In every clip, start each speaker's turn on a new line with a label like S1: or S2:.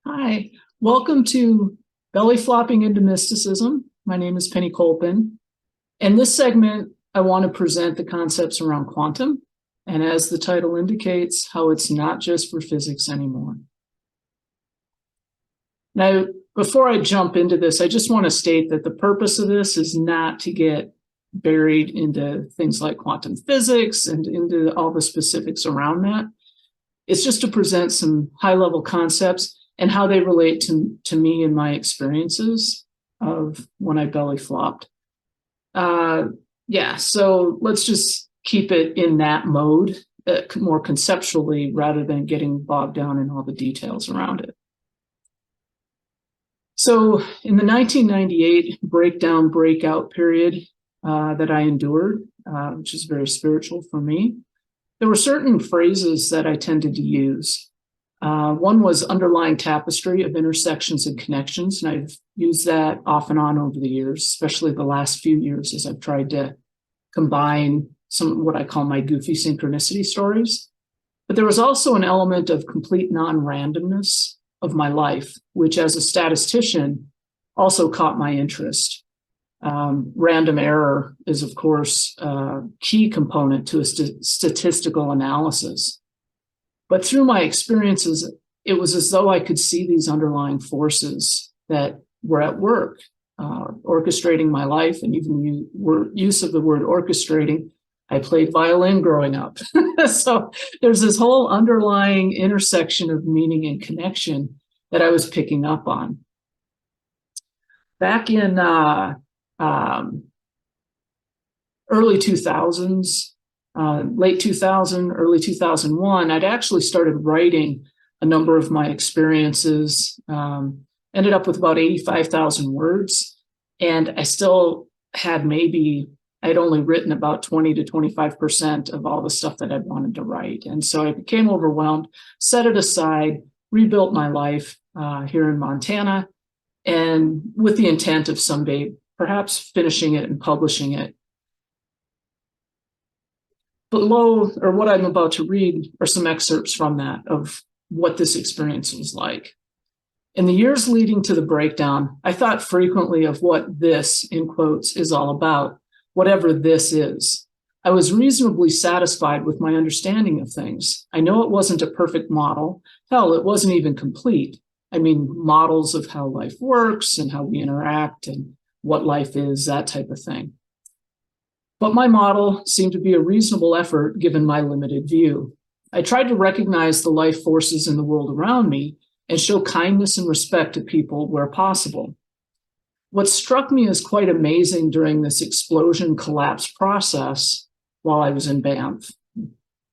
S1: Hi, welcome to Belly Flopping into Mysticism. My name is Penny Colpin. In this segment, I want to present the concepts around quantum, and as the title indicates, how it's not just for physics anymore. Now, before I jump into this, I just want to state that the purpose of this is not to get buried into things like quantum physics and into all the specifics around that. It's just to present some high-level concepts and how they relate to me and my experiences of when I belly flopped. So let's just keep it in that mode, more conceptually, rather than getting bogged down in all the details around it. So in the 1998 breakout period that I endured, which is very spiritual for me, there were certain phrases that I tended to use. One was underlying tapestry of intersections and connections, and I've used that off and on over the years, especially the last few years as I've tried to combine some of what I call my goofy synchronicity stories. But there was also an element of complete non-randomness of my life, which as a statistician also caught my interest. Random error is, of course, a key component to a statistical analysis. But through my experiences, it was as though I could see these underlying forces that were at work, orchestrating my life, and even use of the word orchestrating. I played violin growing up. So there's this whole underlying intersection of meaning and connection that I was picking up on. Back in early 2000s, late 2000, early 2001, I'd actually started writing a number of my experiences, ended up with about 85,000 words. And I still had I'd only written about 20 to 25% of all the stuff that I'd wanted to write. And so I became overwhelmed, set it aside, rebuilt my life here in Montana, and with the intent of someday perhaps finishing it and publishing it. Below, or what I'm about to read, are some excerpts from that, of what this experience was like. In the years leading to the breakdown, I thought frequently of what this, in quotes, is all about, whatever this is. I was reasonably satisfied with my understanding of things. I know it wasn't a perfect model. Hell, it wasn't even complete. I mean, models of how life works and how we interact and what life is, that type of thing. But my model seemed to be a reasonable effort given my limited view. I tried to recognize the life forces in the world around me and show kindness and respect to people where possible. What struck me as quite amazing during this explosion collapse process while I was in Banff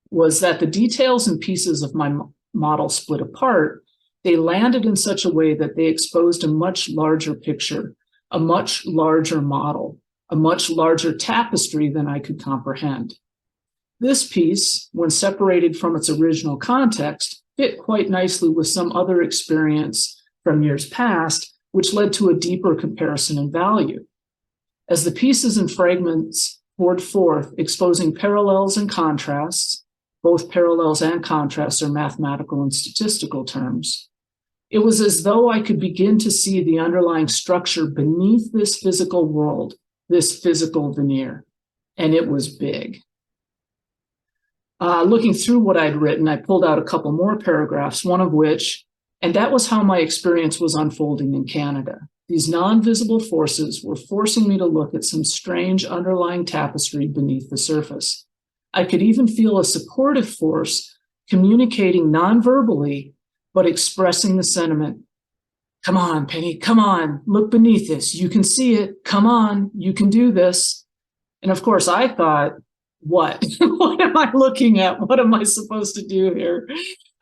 S1: was that the details and pieces of my model split apart. They landed in such a way that they exposed a much larger picture, a much larger model, a much larger tapestry than I could comprehend. This piece, when separated from its original context, fit quite nicely with some other experience from years past, which led to a deeper comparison in value. As the pieces and fragments poured forth, exposing parallels and contrasts, both parallels and contrasts are mathematical and statistical terms, it was as though I could begin to see the underlying structure beneath this physical world, this physical veneer, and it was big. Looking through what I'd written, I pulled out a couple more paragraphs, one of which, and that was how my experience was unfolding in Canada. These non-visible forces were forcing me to look at some strange underlying tapestry beneath the surface. I could even feel a supportive force communicating non-verbally, but expressing the sentiment, "Come on, Penny, come on, look beneath this. You can see it. Come on, you can do this." And of course, I thought, what? What am I looking at? What am I supposed to do here?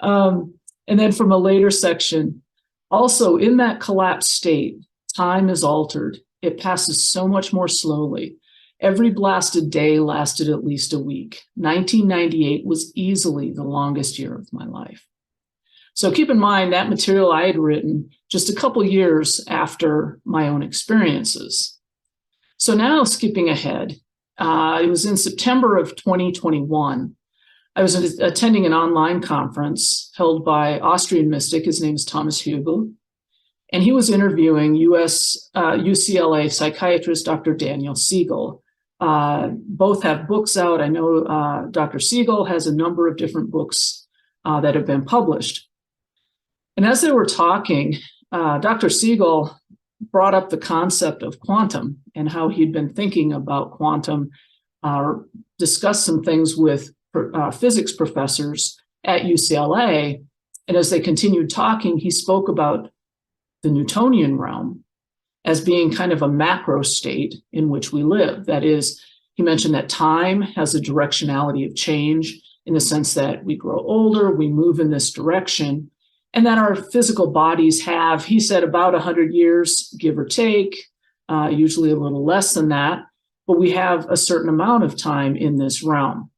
S1: And then from a later section, also in that collapsed state, time is altered. It passes so much more slowly. Every blasted day lasted at least a week. 1998 was easily the longest year of my life. So keep in mind that material I had written just a couple years after my own experiences. So now skipping ahead, it was in September of 2021 I was attending an online conference held by Austrian mystic. His name is Thomas Hügel. And he was interviewing UCLA psychiatrist Dr. Daniel Siegel. Both have books out. I know Dr. Siegel has a number of different books that have been published. And as they were talking, Dr. Siegel brought up the concept of quantum and how he'd been thinking about quantum, discussed some things with physics professors at UCLA. And as they continued talking, he spoke about the Newtonian realm as being kind of a macro state in which we live. That is, he mentioned that time has a directionality of change in the sense that we grow older, we move in this direction, and that our physical bodies have, he said, about 100 years, give or take, usually a little less than that, but we have a certain amount of time in this realm.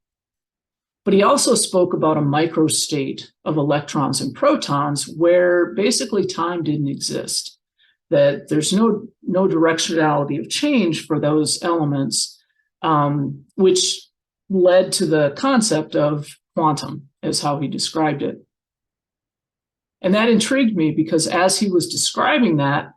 S1: But he also spoke about a microstate of electrons and protons where basically time didn't exist, that there's no directionality of change for those elements, which led to the concept of quantum, as how he described it. And that intrigued me because as he was describing that,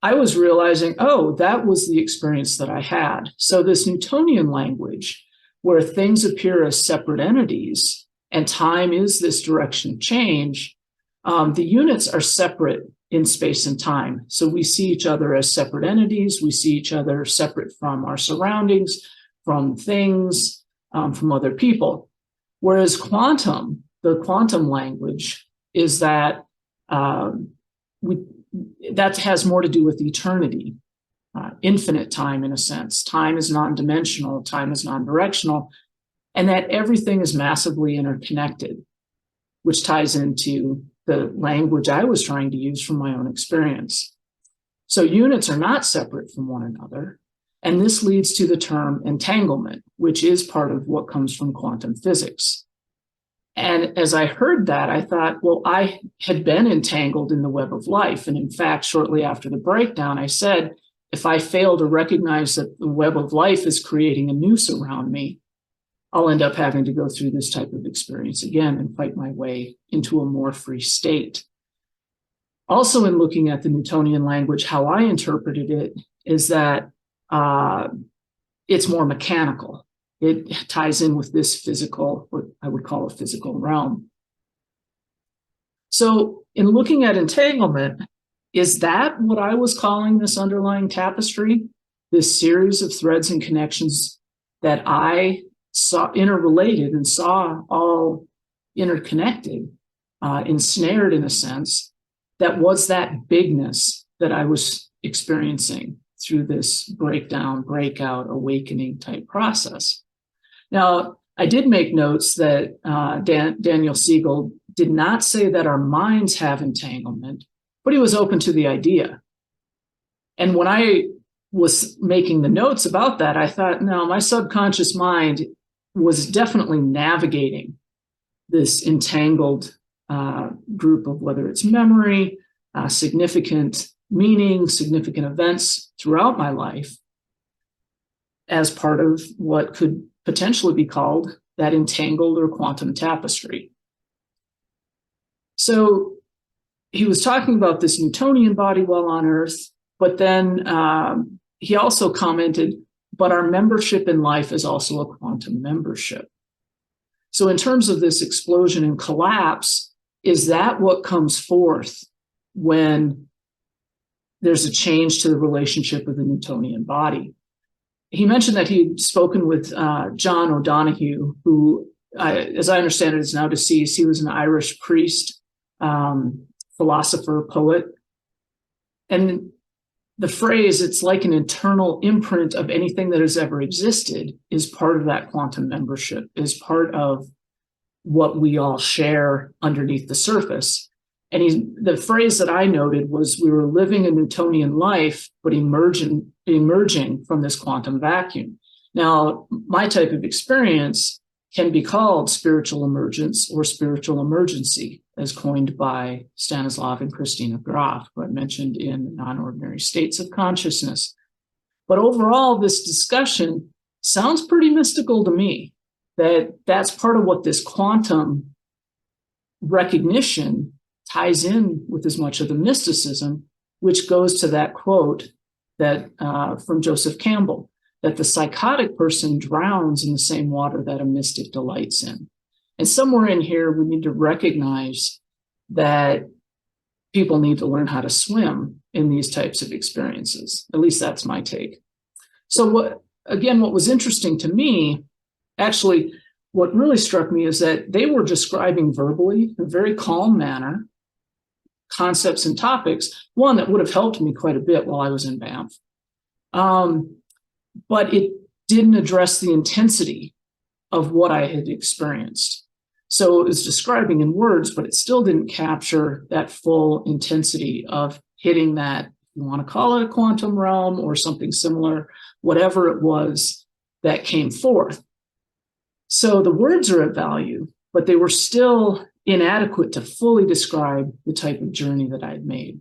S1: I was realizing, oh, that was the experience that I had. So this Newtonian language, where things appear as separate entities and time is this direction of change, the units are separate in space and time. So we see each other as separate entities. We see each other separate from our surroundings, from things, from other people. Whereas quantum, the quantum language, is that that has more to do with eternity. Infinite time, in a sense. Time is non-dimensional, time is non-directional, and that everything is massively interconnected, which ties into the language I was trying to use from my own experience. So units are not separate from one another, and this leads to the term entanglement, which is part of what comes from quantum physics. And as I heard that, I thought, well, I had been entangled in the web of life. And in fact, shortly after the breakdown, I said, if I fail to recognize that the web of life is creating a noose around me, I'll end up having to go through this type of experience again and fight my way into a more free state. Also, in looking at the Newtonian language, how I interpreted it is that it's more mechanical. It ties in with this physical, what I would call a physical realm. So in looking at entanglement, is that what I was calling this underlying tapestry? This series of threads and connections that I saw interrelated and saw all interconnected, ensnared in a sense, that was that bigness that I was experiencing through this breakdown, breakout, awakening type process. Now, I did make notes that Daniel Siegel did not say that our minds have entanglement, but he was open to the idea. And when I was making the notes about that, I thought, no, my subconscious mind was definitely navigating this entangled group of whether it's memory, significant meaning, significant events throughout my life as part of what could potentially be called that entangled or quantum tapestry. So he was talking about this Newtonian body while on Earth, but then he also commented, but our membership in life is also a quantum membership. So in terms of this explosion and collapse, is that what comes forth when there's a change to the relationship with the Newtonian body? He mentioned that he'd spoken with John O'Donohue, who, as I understand it, is now deceased. He was an Irish priest, philosopher, poet. And the phrase, it's like an internal imprint of anything that has ever existed, is part of that quantum membership, is part of what we all share underneath the surface. And the phrase that I noted was, we were living a Newtonian life, but emerging from this quantum vacuum. Now, my type of experience can be called spiritual emergence or spiritual emergency, as coined by Stanislav and Christina Graf, who I mentioned in Non-Ordinary States of Consciousness. But overall, this discussion sounds pretty mystical to me. that's part of what this quantum recognition ties in with as much of the mysticism, which goes to that quote that from Joseph Campbell, that the psychotic person drowns in the same water that a mystic delights in. And somewhere in here, we need to recognize that people need to learn how to swim in these types of experiences. At least that's my take. So what was interesting to me, actually, what really struck me is that they were describing verbally, in a very calm manner, concepts and topics, one that would have helped me quite a bit while I was in Banff. But it didn't address the intensity of what I had experienced. So it was describing in words, but it still didn't capture that full intensity of hitting that, if you want to call it a quantum realm or something similar, whatever it was that came forth. So the words are of value, but they were still inadequate to fully describe the type of journey that I'd made.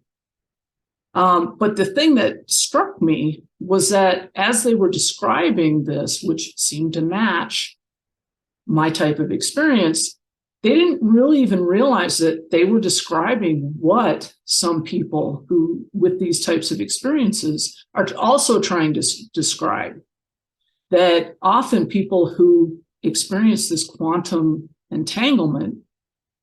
S1: But the thing that struck me was that as they were describing this, which seemed to match my type of experience, they didn't really even realize that they were describing what some people who, with these types of experiences, are also trying to describe. That often people who experience this quantum entanglement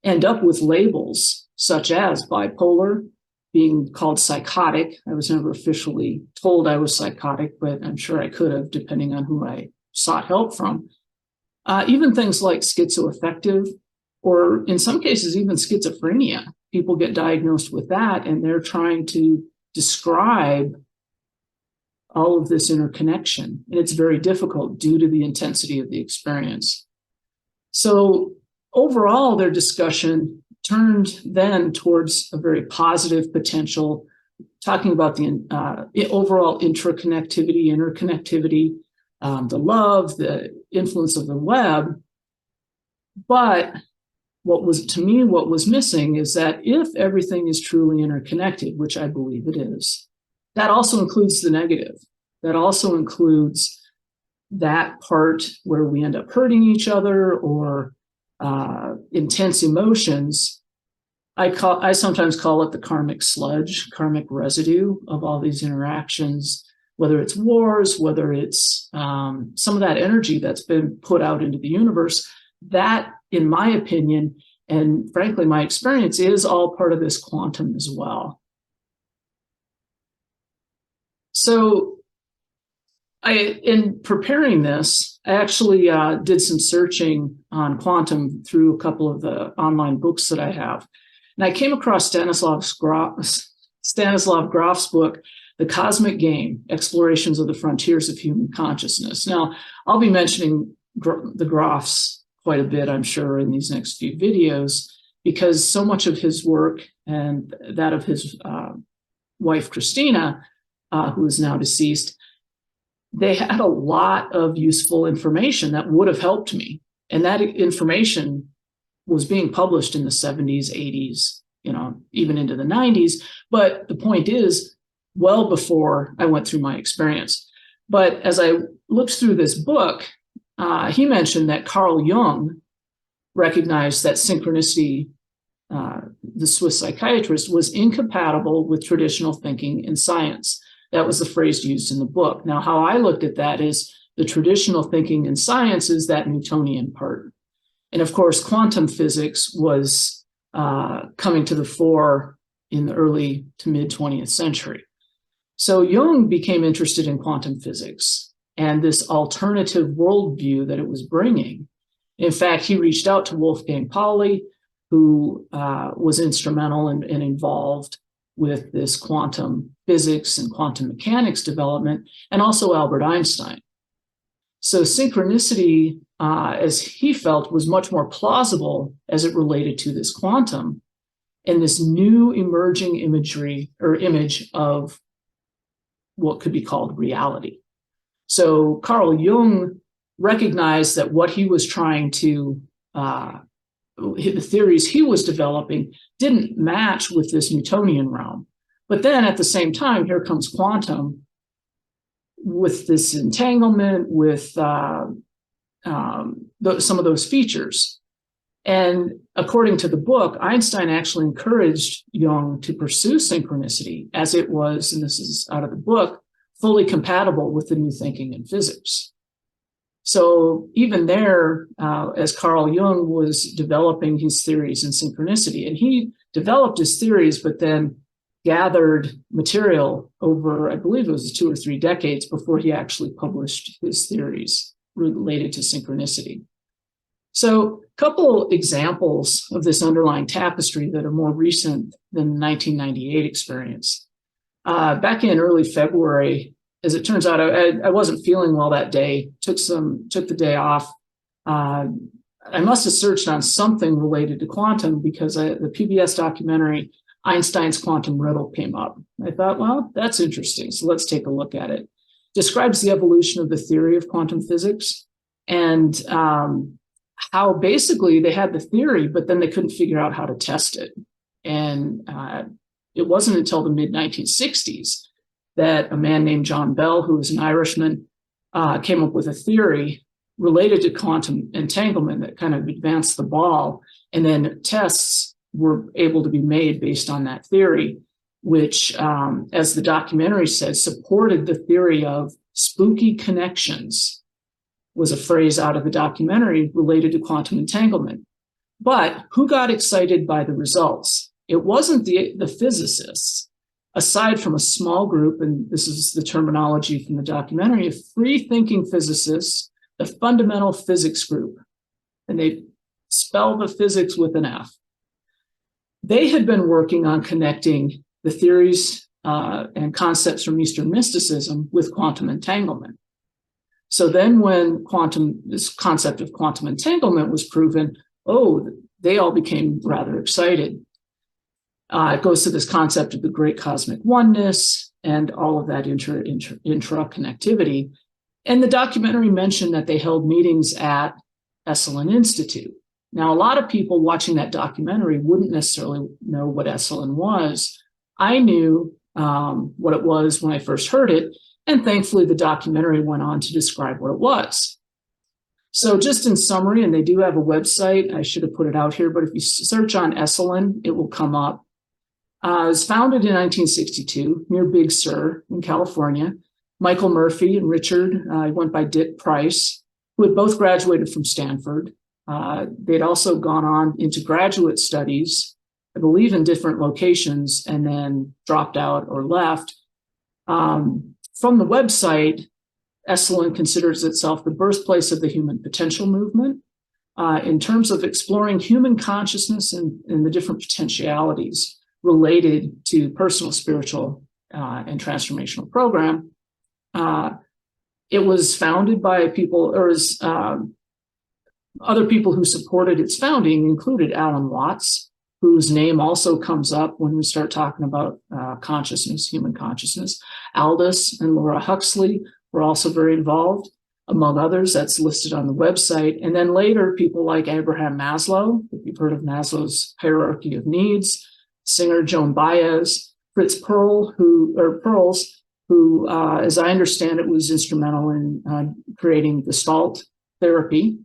S1: end up with labels such as bipolar, being called psychotic. I was never officially told I was psychotic, but I'm sure I could have, depending on who I sought help from. Even things like schizoaffective, or in some cases, even schizophrenia. People get diagnosed with that, and they're trying to describe all of this interconnection. And it's very difficult due to the intensity of the experience. So overall, their discussion turned then towards a very positive potential, talking about the overall interconnectivity, the love, the influence of the web. But what was missing is that if everything is truly interconnected, which I believe it is, that also includes the negative. That also includes that part where we end up hurting each other or intense emotions. I sometimes call it the karmic sludge, karmic residue of all these interactions, whether it's wars, whether it's some of that energy that's been put out into the universe. That, in my opinion, and frankly, my experience, is all part of this quantum as well. So in preparing this, I actually did some searching on quantum through a couple of the online books that I have. And I came across Stanislav Grof's book, The Cosmic Game, Explorations of the Frontiers of Human Consciousness. Now, I'll be mentioning the Grofs quite a bit, I'm sure, in these next few videos, because so much of his work and that of his wife, Christina, who is now deceased, they had a lot of useful information that would have helped me. And that information was being published in the 70s, 80s, even into the 90s. But the point is, well before I went through my experience. But as I looked through this book, he mentioned that Carl Jung recognized that synchronicity, the Swiss psychiatrist, was incompatible with traditional thinking in science. That was the phrase used in the book. Now, how I looked at that is the traditional thinking in science is that Newtonian part. And of course, quantum physics was coming to the fore in the early to mid 20th century. So Jung became interested in quantum physics and this alternative worldview that it was bringing. In fact, he reached out to Wolfgang Pauli, who was instrumental and involved with this quantum physics and quantum mechanics development, and also Albert Einstein. So synchronicity, as he felt, was much more plausible as it related to this quantum and this new emerging imagery or image of what could be called reality. So Carl Jung recognized that what he was trying to, the theories he was developing didn't match with this Newtonian realm. But then at the same time, here comes quantum with this entanglement, with some of those features. And according to the book, Einstein actually encouraged Jung to pursue synchronicity as it was, and this is out of the book, fully compatible with the new thinking in physics. So even there, as Carl Jung was developing his theories in synchronicity, and he developed his theories, but then gathered material over, I believe it was 2 or 3 decades before he actually published his theories related to synchronicity. So a couple examples of this underlying tapestry that are more recent than the 1998 experience. Back in early February, as it turns out, I wasn't feeling well that day, took the day off. I must have searched on something related to quantum because the PBS documentary, Einstein's Quantum Riddle, came up. I thought, well, that's interesting, so let's take a look at it. Describes the evolution of the theory of quantum physics and how basically they had the theory, but then they couldn't figure out how to test it. And it wasn't until the mid-1960s that a man named John Bell, who was an Irishman, came up with a theory related to quantum entanglement that kind of advanced the ball. And then tests were able to be made based on that theory, which, as the documentary said, supported the theory of spooky connections, was a phrase out of the documentary related to quantum entanglement. But who got excited by the results? It wasn't the physicists, aside from a small group, and this is the terminology from the documentary, of free-thinking physicists, the fundamental physics group, and they spell the physics with an F. They had been working on connecting the theories and concepts from Eastern mysticism with quantum entanglement. So then when this concept of quantum entanglement was proven, they all became rather excited. It goes to this concept of the great cosmic oneness and all of that intra-connectivity. And the documentary mentioned that they held meetings at Esalen Institute. Now, a lot of people watching that documentary wouldn't necessarily know what Esalen was. I knew what it was when I first heard it, and thankfully the documentary went on to describe what it was. So just in summary, and they do have a website, I should have put it out here, but if you search on Esalen, it will come up. It was founded in 1962 near Big Sur in California. Michael Murphy and Richard, went by Dick Price, who had both graduated from Stanford. They'd also gone on into graduate studies, I believe in different locations, and then dropped out or left. From the website, Esalen considers itself the birthplace of the human potential movement in terms of exploring human consciousness and the different potentialities related to personal, spiritual, and transformational program. It was founded by people, or other people who supported its founding included Alan Watts, whose name also comes up when we start talking about consciousness, human consciousness. Aldous and Laura Huxley were also very involved, among others. That's listed on the website. And then later, people like Abraham Maslow, if you've heard of Maslow's hierarchy of needs, singer Joan Baez, Fritz Perls, who, as I understand it, was instrumental in creating Gestalt therapy.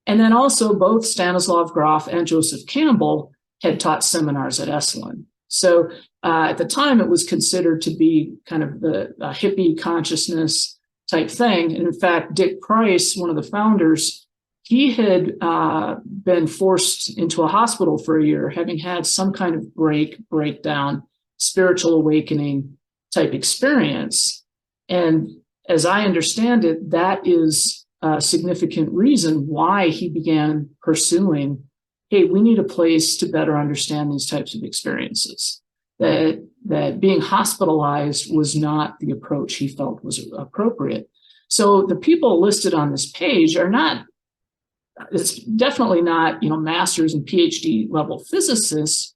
S1: And then also both Stanislav Grof and Joseph Campbell had taught seminars at Esalen. So at the time, it was considered to be kind of the hippie consciousness type thing. And in fact, Dick Price, one of the founders, he had been forced into a hospital for a year, having had some kind of breakdown, spiritual awakening type experience. And as I understand it, that is a significant reason why he began pursuing, hey, we need a place to better understand these types of experiences. That being hospitalized was not the approach he felt was appropriate. So the people listed on this page are not, it's definitely not, masters and PhD level physicists.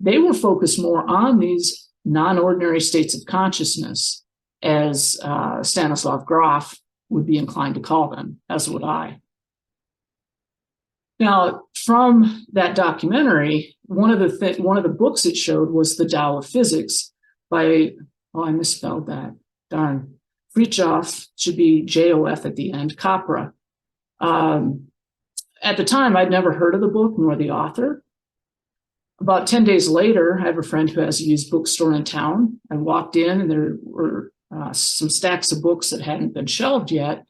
S1: They were focused more on these non-ordinary states of consciousness, as Stanislav Grof would be inclined to call them, as would I. Now, from that documentary, one of the books it showed was The Tao of Physics by, I misspelled that, darn, Fritjof, should be J-O-F at the end, Capra. At the time, I'd never heard of the book nor the author. About 10 days later, I have a friend who has a used bookstore in town. I walked in and there were some stacks of books that hadn't been shelved yet,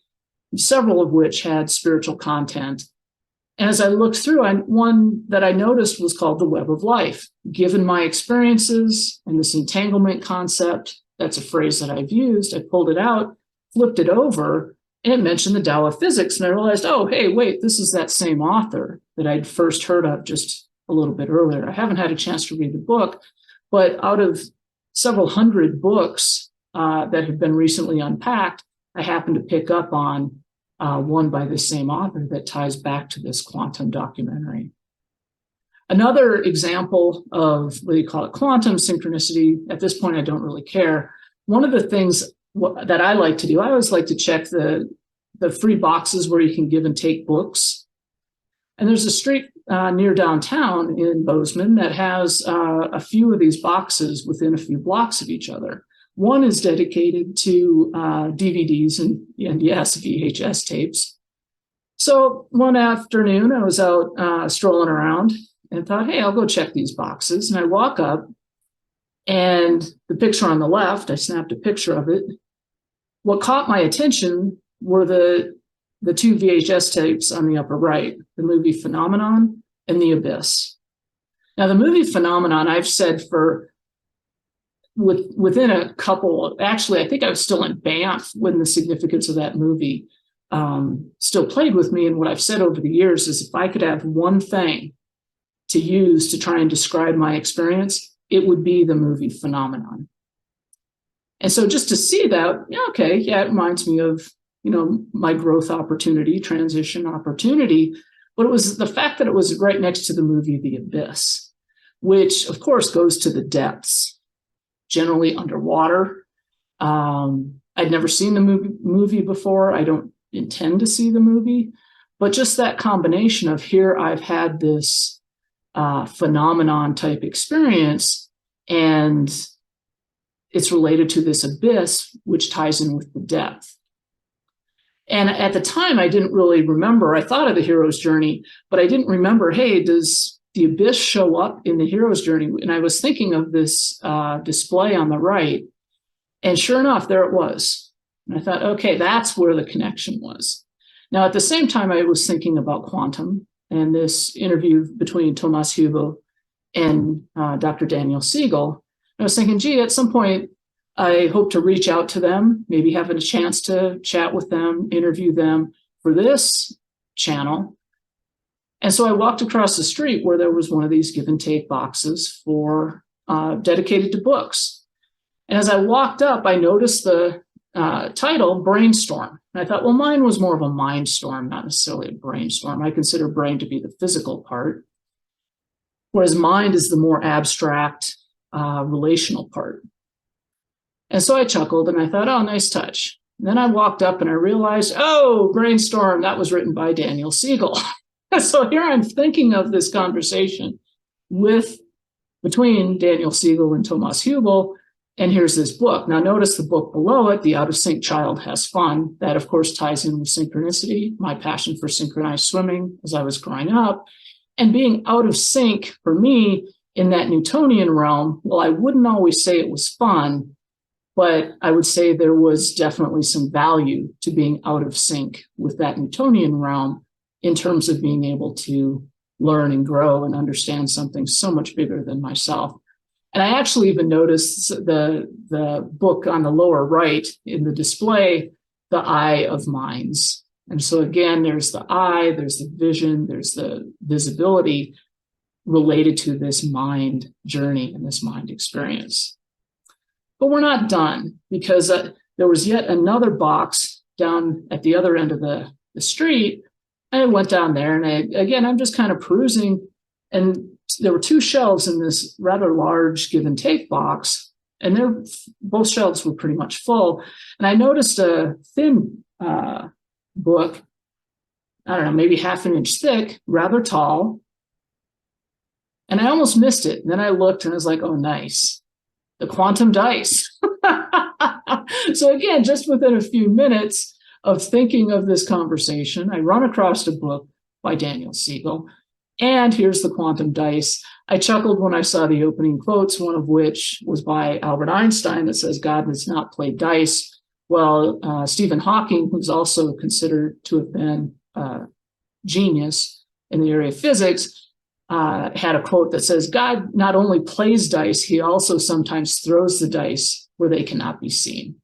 S1: several of which had spiritual content. And as I looked through, one that I noticed was called The Web of Life. Given my experiences and this entanglement concept, that's a phrase that I've used, I pulled it out, flipped it over, and it mentioned the Tao of Physics. And I realized, oh, hey, wait, this is that same author that I'd first heard of just a little bit earlier. I haven't had a chance to read the book, but out of several hundred books that have been recently unpacked, I happened to pick up on one by the same author that ties back to this quantum documentary. Another example of what do you call it, quantum synchronicity, at this point, I don't really care. One of the things that I like to do, I always like to check the free boxes where you can give and take books. And there's a street near downtown in Bozeman that has a few of these boxes within a few blocks of each other. One is dedicated to DVDs and yes, VHS tapes. So one afternoon, I was out strolling around and thought, hey, I'll go check these boxes. And I walk up, and the picture on the left, I snapped a picture of it. What caught my attention were the two VHS tapes on the upper right, the movie Phenomenon and The Abyss. Now, the movie Phenomenon, I've said within a couple, actually, I think I was still in Banff when the significance of that movie still played with me. And what I've said over the years is if I could have one thing to use to try and describe my experience, it would be the movie Phenomenon. And so just to see that, it reminds me of, my growth opportunity, transition opportunity. But it was the fact that it was right next to the movie The Abyss, which of course goes to the depths, generally underwater. I'd never seen the movie before. I don't intend to see the movie, but just that combination of here, I've had this phenomenon type experience, and it's related to this abyss, which ties in with the depth. And at the time, I didn't really remember. I thought of the hero's journey, but I didn't remember, hey, does the abyss show up in the hero's journey? And I was thinking of this display on the right, and sure enough, there it was. And I thought, okay, that's where the connection was. Now, at the same time, I was thinking about quantum and this interview between Thomas Hübel and Dr. Daniel Siegel. I was thinking, gee, at some point, I hope to reach out to them, maybe having a chance to chat with them, interview them for this channel. And so I walked across the street where there was one of these give and take boxes for dedicated to books. And as I walked up, I noticed the title, Brainstorm. And I thought, well, mine was more of a mind storm, not necessarily a brainstorm. I consider brain to be the physical part, whereas mind is the more abstract, relational part. And so I chuckled and I thought, oh, nice touch. And then I walked up and I realized, oh, Brainstorm, that was written by Daniel Siegel. So here I'm thinking of this conversation between Daniel Siegel and Thomas Hübel, and here's this book. Now notice the book below it, The Out of Sync Child Has Fun. That, of course, ties in with synchronicity, my passion for synchronized swimming as I was growing up. And being out of sync for me in that Newtonian realm, well, I wouldn't always say it was fun, but I would say there was definitely some value to being out of sync with that Newtonian realm in terms of being able to learn and grow and understand something so much bigger than myself. And I actually even noticed the book on the lower right in the display, The Eye of Minds. And so again, there's the eye, there's the vision, there's the visibility related to this mind journey and this mind experience. But we're not done, because there was yet another box down at the other end of the street. And I went down there, and I'm just kind of perusing, and there were two shelves in this rather large give and take box, and both shelves were pretty much full. And I noticed a thin book, I don't know, maybe half an inch thick, rather tall. And I almost missed it. And then I looked and I was like, oh, nice. The quantum dice. So again, just within a few minutes, of thinking of this conversation, I run across a book by Daniel Siegel, and here's the quantum dice. I chuckled when I saw the opening quotes, one of which was by Albert Einstein that says, God does not play dice. Well, Stephen Hawking, who's also considered to have been a genius in the area of physics, had a quote that says, God not only plays dice, he also sometimes throws the dice where they cannot be seen.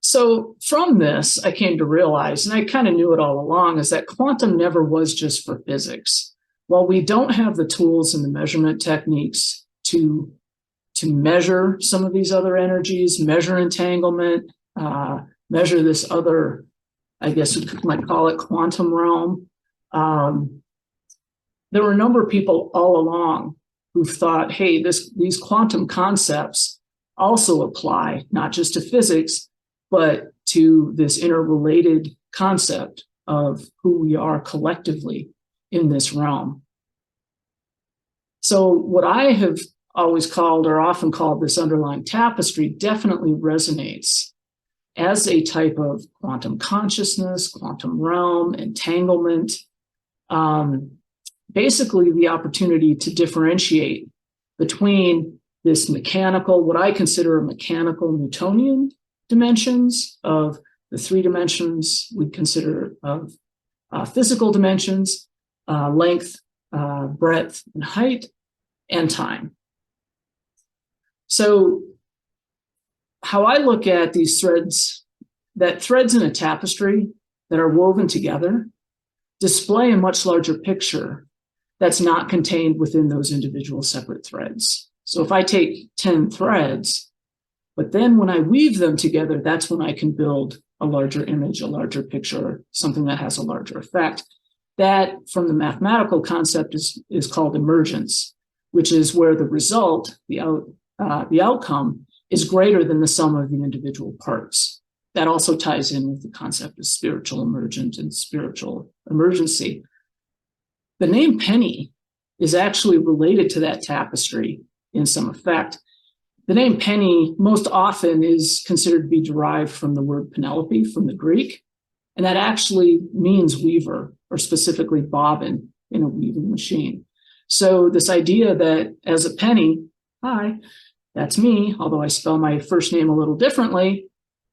S1: So from this, I came to realize, and I kind of knew it all along, is that quantum never was just for physics. While we don't have the tools and the measurement techniques to measure some of these other energies, measure entanglement, measure this other, I guess we might call it quantum realm, there were a number of people all along who thought, hey, these quantum concepts also apply not just to physics, but to this interrelated concept of who we are collectively in this realm. So what I have always called, or often called, this underlying tapestry definitely resonates as a type of quantum consciousness, quantum realm, entanglement, basically the opportunity to differentiate between this mechanical, what I consider a mechanical Newtonian dimensions of the three dimensions we consider of physical dimensions, length, breadth, and height, and time. So how I look at these threads, that threads in a tapestry that are woven together display a much larger picture that's not contained within those individual separate threads. So if I take 10 threads, but then when I weave them together, that's when I can build a larger image, a larger picture, something that has a larger effect. That, from the mathematical concept, is called emergence, which is where the result, the outcome, is greater than the sum of the individual parts. That also ties in with the concept of spiritual emergence and spiritual emergency. The name penny is actually related to that tapestry in some effect. The name penny most often is considered to be derived from the word Penelope from the Greek, and that actually means weaver, or specifically bobbin in a weaving machine. So this idea that as a penny, hi, that's me, although I spell my first name a little differently,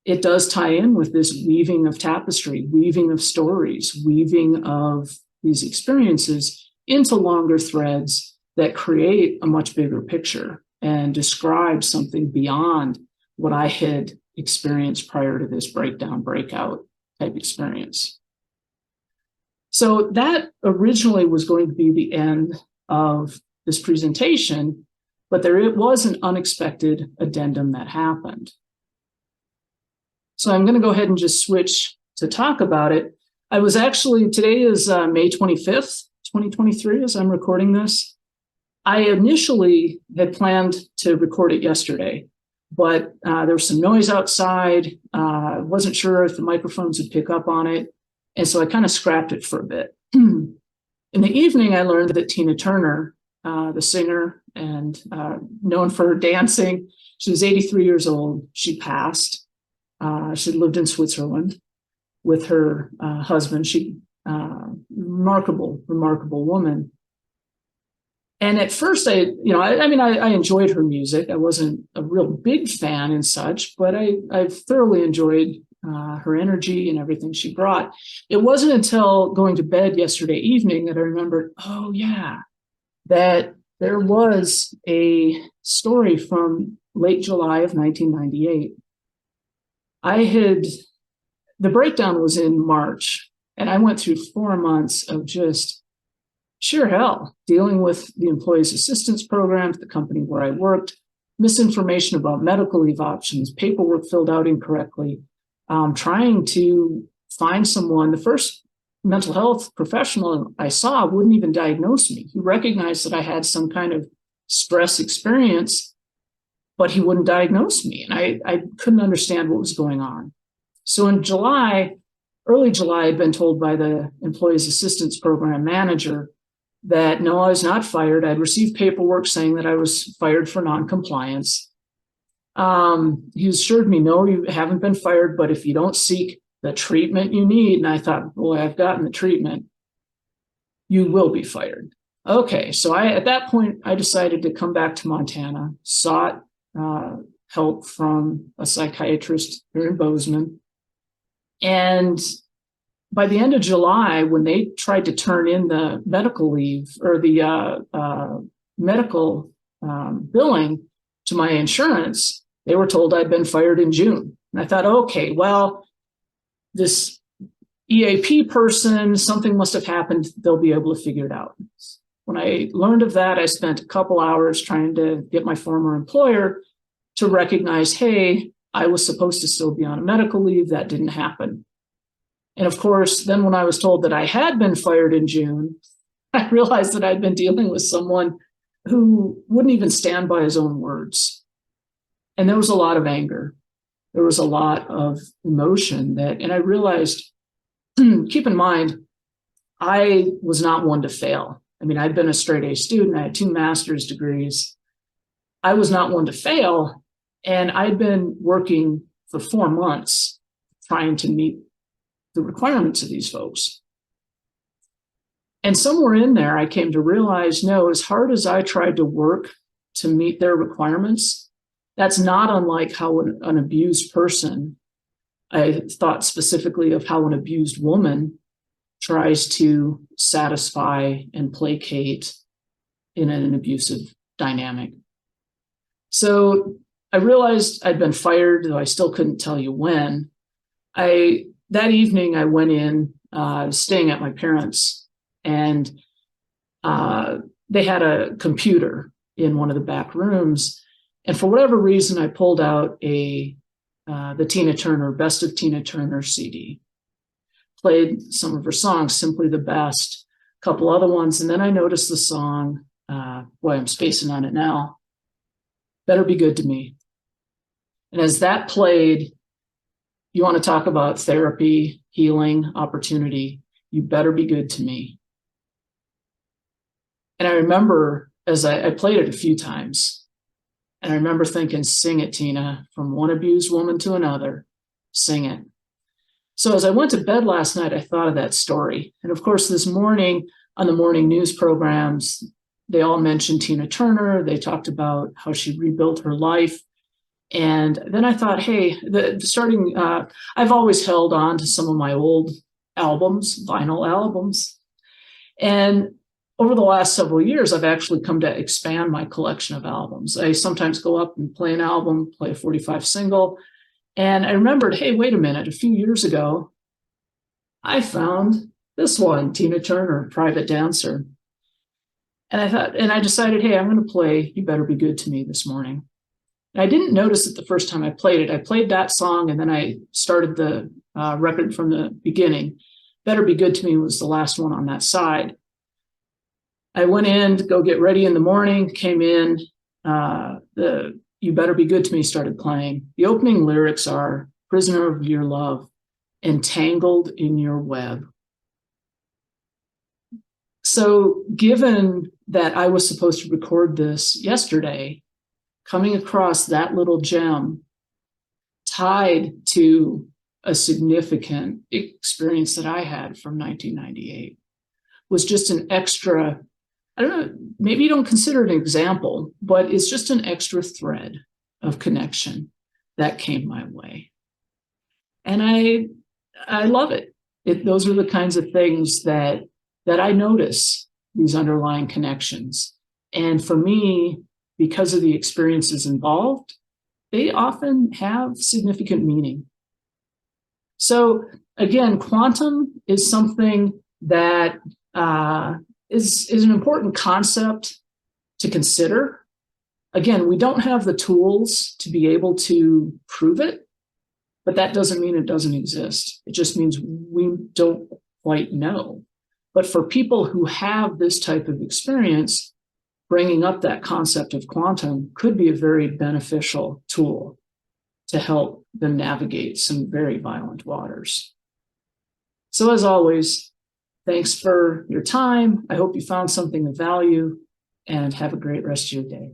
S1: it does tie in with this weaving of tapestry, weaving of stories, weaving of these experiences into longer threads that create a much bigger picture and describe something beyond what I had experienced prior to this breakdown, breakout type experience. So that originally was going to be the end of this presentation, but there was an unexpected addendum that happened. So I'm going to go ahead and just switch to talk about it. I was actually, today is May 25th, 2023, as I'm recording this. I initially had planned to record it yesterday, but there was some noise outside. I wasn't sure if the microphones would pick up on it, and so I kind of scrapped it for a bit. In the evening, I learned that Tina Turner, the singer and known for her dancing, she was 83 years old. She passed. She lived in Switzerland with her husband. She remarkable woman. And at first, I enjoyed her music. I wasn't a real big fan and such, but I thoroughly enjoyed her energy and everything she brought. It wasn't until going to bed yesterday evening that I remembered, oh yeah, that there was a story from late July of 1998. The breakdown was in March, and I went through 4 months of just sheer hell, dealing with the employees assistance program at the company where I worked, misinformation about medical leave options, paperwork filled out incorrectly, trying to find someone. The first mental health professional I saw wouldn't even diagnose me. He recognized that I had some kind of stress experience, but he wouldn't diagnose me. And I couldn't understand what was going on. So in early July, I'd been told by the employees assistance program manager that no, I was not fired. I'd received paperwork saying that I was fired for noncompliance. He assured me, no, you haven't been fired, but if you don't seek the treatment you need, and I thought, boy, I've gotten the treatment, you will be fired. Okay, so at that point, I decided to come back to Montana, sought help from a psychiatrist here in Bozeman. And by the end of July, when they tried to turn in the medical leave or the medical billing to my insurance, they were told I'd been fired in June. And I thought, okay, well, this EAP person, something must have happened. They'll be able to figure it out. When I learned of that, I spent a couple hours trying to get my former employer to recognize, hey, I was supposed to still be on a medical leave. That didn't happen. And of course, then when I was told that I had been fired in June, I realized that I'd been dealing with someone who wouldn't even stand by his own words. And there was a lot of anger. There was a lot of emotion and I realized, keep in mind, I was not one to fail. I mean, I'd been a straight A student. I had 2 master's degrees. I was not one to fail. And I'd been working for 4 months trying to meet the requirements of these folks. And somewhere in there, I came to realize, no, as hard as I tried to work to meet their requirements, that's not unlike how an abused person, I thought specifically of how an abused woman tries to satisfy and placate in an abusive dynamic. So I realized I'd been fired, though I still couldn't tell you when. That evening, I went in, staying at my parents', and they had a computer in one of the back rooms. And for whatever reason, I pulled out the Tina Turner, Best of Tina Turner CD, played some of her songs, Simply the Best, a couple other ones. And then I noticed the song, boy, I'm spacing on it now, Better Be Good to Me. And as that played, you want to talk about therapy, healing, opportunity, you better be good to me. And I remember as I played it a few times, and I remember thinking, sing it, Tina, from one abused woman to another, sing it. So as I went to bed last night, I thought of that story. And of course, this morning on the morning news programs, they all mentioned Tina Turner. They talked about how she rebuilt her life. And then I thought, hey, I've always held on to some of my old albums, vinyl albums. And over the last several years, I've actually come to expand my collection of albums. I sometimes go up and play an album, play a 45 single. And I remembered, hey, wait a minute, a few years ago, I found this one, Tina Turner, Private Dancer. And I decided, hey, I'm going to play You Better Be Good to Me this morning. And I didn't notice it the first time I played it. I played that song and then I started the record from the beginning. Better Be Good to Me was the last one on that side. I went in to go get ready in the morning, came in, the You Better Be Good to Me started playing. The opening lyrics are, prisoner of your love, entangled in your web. So given that I was supposed to record this yesterday, coming across that little gem tied to a significant experience that I had from 1998 was just an extra, I don't know, maybe you don't consider it an example, but it's just an extra thread of connection that came my way. And I love it. Those are the kinds of things that I notice, these underlying connections. And for me, because of the experiences involved, they often have significant meaning. So again, quantum is something that is an important concept to consider. Again, we don't have the tools to be able to prove it, but that doesn't mean it doesn't exist. It just means we don't quite know. But for people who have this type of experience, bringing up that concept of quantum could be a very beneficial tool to help them navigate some very violent waters. So as always, thanks for your time. I hope you found something of value and have a great rest of your day.